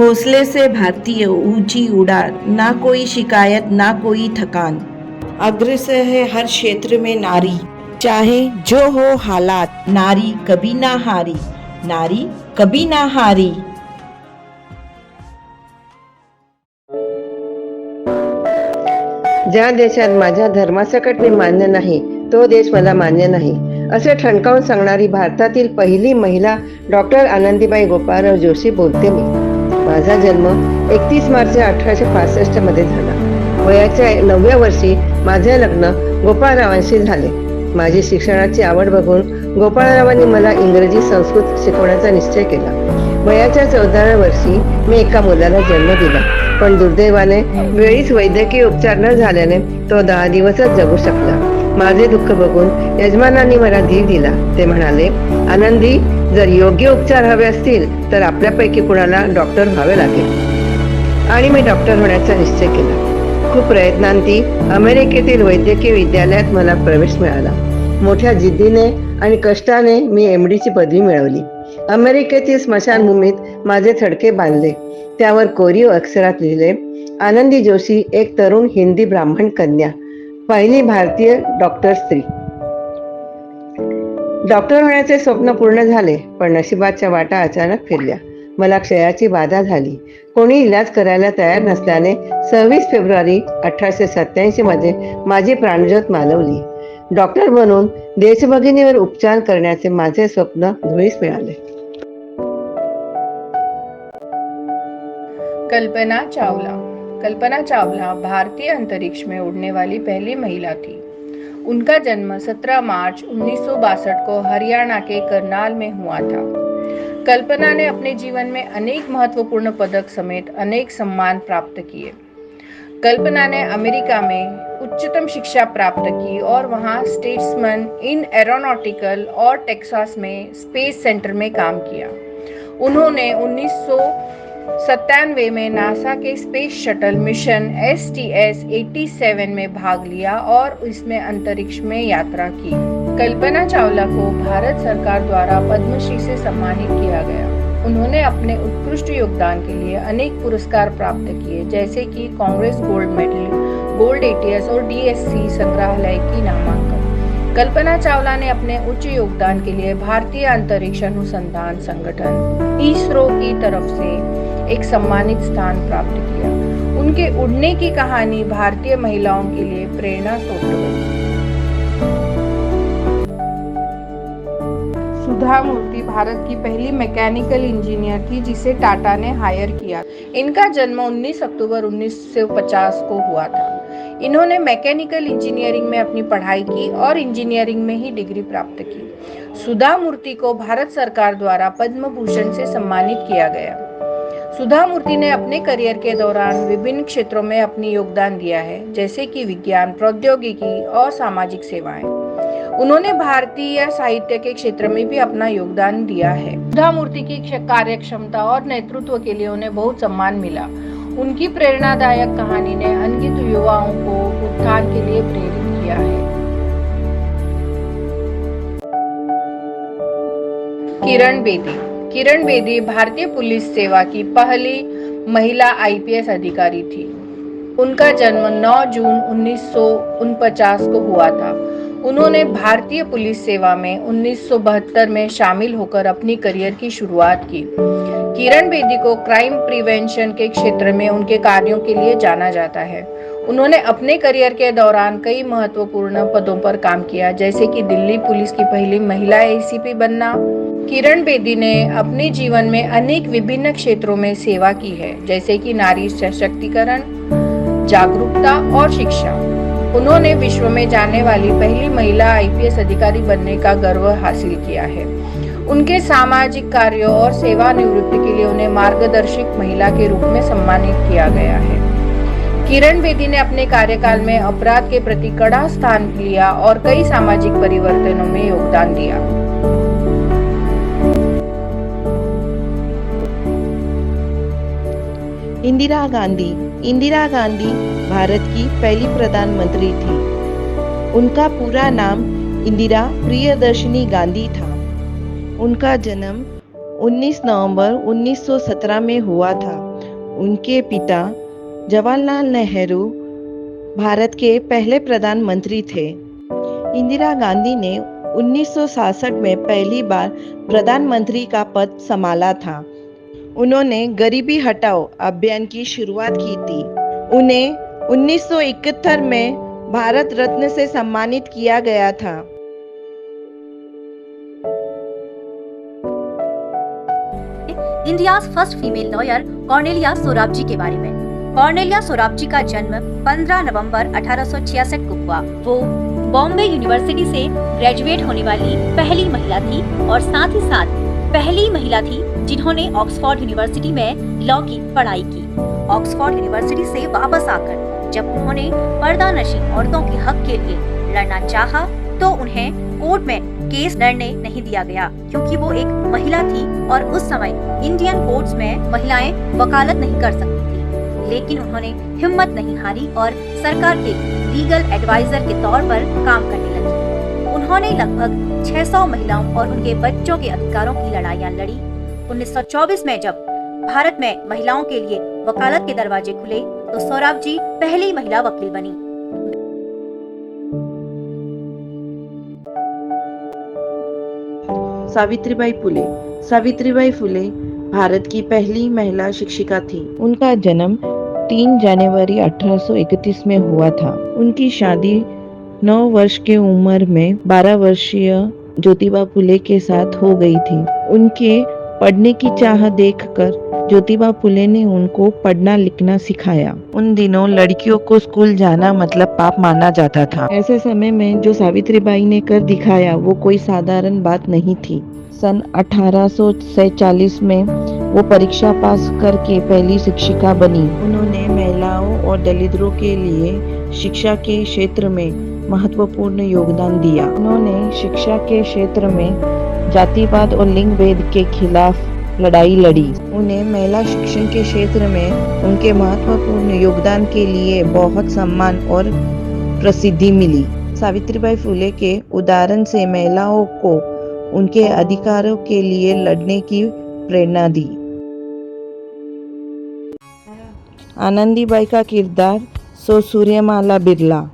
हौसले से भारतीय ऊंची उड़ान, ना कोई शिकायत ना कोई थकान। अग्रसर है हर क्षेत्र में नारी, चाहे जो हो हालात। नारी कभी ना हारी, नारी कभी ना हारी। ज्या देशात माझ्या धर्मासकट मी मान्य नाही, तो देश मला मान्य नाही, असे ठणकावून सांगणारी भारतातील पहिली महिला डॉक्टर आनंदीबाई गोपाळराव जोशी बोलते मी. माझा जन्म 31 मार्च 1865 मध्ये झाला. वयाच्या 9व्या वर्षी माझे लग्न गोपाळरावांशी झाले. माझी शिक्षणाची आवड बघून गोपाळरावांनी मला इंग्रजी संस्कृत शिकवण्याचा निश्चय केला. वयाच्या 14व्या वर्षी मी एका मुलाला जन्म दिला, पण दुर्दैवाने वेळीच वैद्यकीय उपचार न झाल्याने तो 10 दिवसच जगू शकला. माझे दुःख बघून यजमानांनी मला धीर दिला. ते म्हणाले, आनंदी, जर योग्य उपचार हवे असतील तर आपल्यापैकी कुणाला डॉक्टर व्हावे लागेल. आणि मी डॉक्टर होण्याचा निश्चय केला. खूप प्रयत्नांती अमेरिकेतील वैद्यकीय विद्यालयात मला प्रवेश मिळाला. मोठ्या जिद्दीने आणि कष्टाने मी MD ची पदवी मिळवली. अमेरिकेतील स्मशानभूमीत माझे थडके बांधले. त्यावर कोरीव अक्षरात लिहिले, आनंदी जोशी, एक तरुण हिंदी ब्राह्मण कन्या, पहिली भारतीय डॉक्टर स्त्री. डॉक्टर होण्याचे स्वप्न पूर्ण झाले, पण नशिबाच्या वाटा अचानक फिरल्या. मला क्षयाची बाधा झाली. कोणी इलाज करायला तयार नसल्याने 26 फेब्रुवारी 1887 मध्ये माझी प्राणज्योत मालवली. डॉक्टर बनून देशभगिनीवर उपचार करण्याचे माझे स्वप्न धुळीस मिळाले. कल्पना चावला भारतीय अंतरिक्ष में उड़ने वाली पहली महिला थी। उनका जन्म 17 मार्च 1962 को हरियाणा के करनाल में हुआ था। कल्पना ने अपने जीवन में अनेक महत्वपूर्ण पदक समेत अनेक सम्मान प्राप्त किए। कल्पना ने अमेरिका में उच्चतम शिक्षा प्राप्त की और वहां स्टेट्समैन इन एरोनॉटिकल और टेक्सास में स्पेस सेंटर में काम किया। उन्होंने 1997 में नासा के स्पेस शटल मिशन STS-87 में भाग लिया और इसमें अंतरिक्ष में यात्रा की। कल्पना चावला को भारत सरकार द्वारा पद्मश्री से सम्मानित किया गया। उन्होंने अपने उत्कृष्ट योगदान के लिए अनेक पुरस्कार प्राप्त किए, जैसे कि Congress gold medal, gold ATS और DSC संग्रहालय की नामांकन। कल्पना चावला ने अपने उच्च योगदान के लिए भारतीय अंतरिक्ष अनुसंधान संगठन ISRO की तरफ से एक सम्मानित स्थान प्राप्त किया। उनके उड़ने की कहानी भारतीय महिलाओं के लिए प्रेरणा स्रोत बनी। सुधा मूर्ति भारत की पहली मैकेनिकल इंजीनियर थी जिसे टाटा ने हायर किया। इनका जन्म 19 अक्टूबर 1950 को हुआ था। इन्होंने मैकेनिकल इंजीनियरिंग में अपनी पढ़ाई की और इंजीनियरिंग में ही डिग्री प्राप्त की। सुधा मूर्ति को भारत सरकार द्वारा पद्म भूषण से सम्मानित किया गया। सुधा मूर्ति ने अपने करियर के दौरान विभिन्न क्षेत्रों में अपनी योगदान दिया है, जैसे कि विज्ञान, प्रौद्योगिकी और सामाजिक सेवाएं। उन्होंने भारतीय साहित्य के क्षेत्र में भी अपना योगदान दिया है। सुधा मूर्ति की कार्यक्षमता और नेतृत्व के लिए उन्हें बहुत सम्मान मिला। उनकी प्रेरणादायक कहानी ने अनगिनत युवाओं को उत्थान के लिए प्रेरित किया है। किरण बेदी भारतीय पुलिस सेवा की पहली महिला IPS अधिकारी थी। उनका जन्म 9 जून 1949 को हुआ था। उन्होंने भारतीय पुलिस सेवा में 1972 में शामिल होकर अपनी करियर की शुरुआत की। किरण बेदी को क्राइम प्रिवेंशन के क्षेत्र में उनके कार्यों के लिए जाना जाता है। उन्होंने अपने करियर के दौरान कई महत्वपूर्ण पदों पर काम किया, जैसे कि दिल्ली पुलिस की पहली महिला ACP बनना। किरण बेदी ने अपने जीवन में अनेक विभिन्न क्षेत्रों में सेवा की है, जैसे कि नारी सशक्तिकरण, जागरूकता और शिक्षा। उन्होंने विश्व में जाने वाली पहली महिला IPS अधिकारी बनने का गर्व हासिल किया है। उनके सामाजिक कार्यों और सेवानिवृत्ति के लिए उन्हें मार्गदर्शक महिला के रूप में सम्मानित किया गया है। किरण बेदी ने अपने कार्यकाल में अपराध के प्रति कड़ा स्थान लिया और कई सामाजिक परिवर्तनों में योगदान दिया। इंदिरा गांधी भारत की पहली प्रधानमंत्री थी। उनका पूरा नाम इंदिरा प्रियदर्शिनी गांधी था। उनका जन्म 19 नवंबर 1917 में हुआ था। उनके पिता जवाहरलाल नेहरू भारत के पहले प्रधानमंत्री थे। इंदिरा गांधी ने 1966 में पहली बार प्रधानमंत्री का पद संभाला था। उन्होंने गरीबी हटाओ अभियान की शुरुआत की थी। उन्हें 1971 में भारत रत्न से सम्मानित किया गया था। India's first female lawyer Cornelia Sorabji के बारे में। कॉर्नेलिया सोराबजी का जन्म 15 नवंबर 1866 को हुआ। वो बॉम्बे यूनिवर्सिटी से ग्रेजुएट होने वाली पहली महिला थी और साथ ही साथ पहली महिला थी जिन्होंने ऑक्सफोर्ड यूनिवर्सिटी में लॉ की पढ़ाई की। ऑक्सफोर्ड यूनिवर्सिटी से वापस आकर जब उन्होंने पर्दानशी औरतों के हक के लिए लड़ना चाहा तो उन्हें कोर्ट में केस लड़ने नहीं दिया गया, क्योंकि वो एक महिला थी और उस समय इंडियन कोर्ट्स में महिलाएं वकालत नहीं कर सकती थी। लेकिन उन्होंने हिम्मत नहीं हारी और सरकार के लीगल एडवाइजर के तौर पर काम करने लगी। उन्होंने लगभग 600 महिलाओं और उनके बच्चों के अधिकारों की लड़ाइयाँ लड़ी। 1924 में जब भारत में महिलाओं के लिए वकालत के दरवाजे खुले तो सोराबजी पहली महिला वकील बनी। सावित्रीबाई फुले भारत की पहली महिला शिक्षिका थी। उनका जन्म 3 जनवरी 1831 में हुआ था। उनकी शादी 9 वर्ष की उम्र में 12 वर्षीय ज्योतिबा फुले के साथ हो गई थी। उनके पढ़ने की चाह देखकर ज्योतिबा फुले ने उनको पढ़ना लिखना सिखाया। उन दिनों लड़कियों को स्कूल जाना मतलब पाप माना जाता था। ऐसे समय में जो सावित्रीबाई ने कर दिखाया वो कोई साधारण बात नहीं थी। सन 1847 में वो परीक्षा पास करके पहली शिक्षिका बनी। उन्होंने महिलाओं और दलितों के लिए शिक्षा के क्षेत्र में महत्वपूर्ण योगदान दिया। उन्होंने शिक्षा के क्षेत्र में जातिवाद और लिंग भेद के खिलाफ लड़ाई लड़ी। उन्हें महिला शिक्षण के क्षेत्र में उनके महत्वपूर्ण योगदान के लिए बहुत सम्मान और प्रसिद्धि मिली। सावित्रीबाई फुले के उदाहरण से महिलाओं को उनके अधिकारों के लिए लड़ने की प्रेरणा दी। आनंदीबाई का किरदार सो सूर्यमाला बिरला,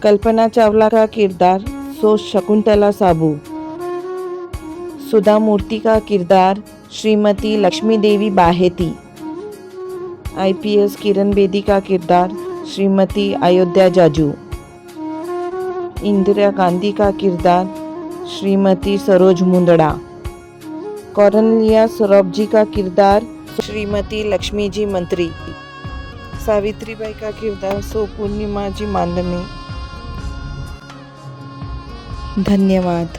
कल्पना चावला का किरदार सो शकुंतला साबू, सुधा मूर्ति का किरदार श्रीमती लक्ष्मी देवी बाहेती, IPS किरण बेदी का किरदार श्रीमती अयोध्या जाजू, इंदिरा गांधी का किरदार श्रीमती सरोज मुंदड़ा, कॉर्नेलिया सोराबजी का किरदार श्रीमती लक्ष्मी जी मंत्री, सावित्रीबाई का किरदार सो पूर्णिमा जी मांडने। धन्यवाद।